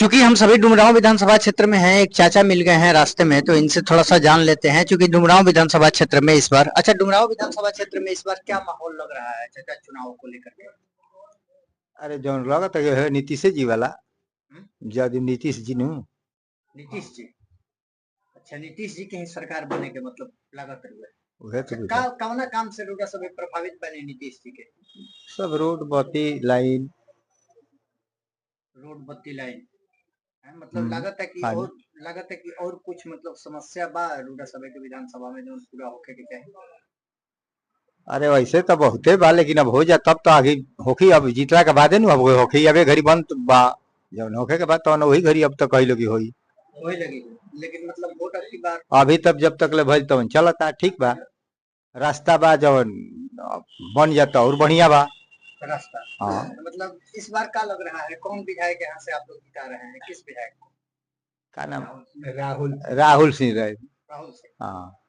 क्योंकि हम सभी डुमरांव विधानसभा क्षेत्र में हैं, एक चाचा मिल गए हैं रास्ते में, तो इनसे थोड़ा सा जान लेते हैं। क्योंकि डुमरांव विधानसभा क्षेत्र में इस बार, अच्छा, डुमरांव विधानसभा क्षेत्र में इस बार क्या माहौल लग रहा है चाचा चुनाव को लेकर के? अरे जौन लगत है नीतीश जी वाला, हम्म? जदि नीतीश जी नु नीतीश जी। अच्छा, नीतीश जी के ही सरकार बने के मतलब लागत रहे। उहे अच्छा, तो बुझा। कौना काम से लोग सब प्रभावित बने नीतीश जी के? सब रोड बत्ती लाइन। रोड बत्ती लाइन है, मतलब हम्म, लागत है कि पानी। और लागत है कि और कुछ मतलब समस्या बा रूडा सभा के विधानसभा में जो पूरा होके के चाहिए। अरे वैसे तो बहुते बा, लेकिन अब हो जा तब तो आगे होखी। अब जीतला के बादे नु अब होखी, अबे घड़ी बंद बा। जब होखे के बाद तो वही घड़ी अब तो कही लोगी होई। वही लगी, लेकिन मतलब वोट अब की बार अभी तब जब तक ले भइल तब चलता ठीक बा। रास्ता बा जवन बन जाता और बढ़िया बा। रास्ता। हाँ। तो मतलब इस बार क्या लग रहा है, कौन विधायक यहाँ से आप लोग जिता रहे हैं, किस विधायक को? का नाम? राहुल। राहुल सिंह रहे। राहुल सिंह। हाँ।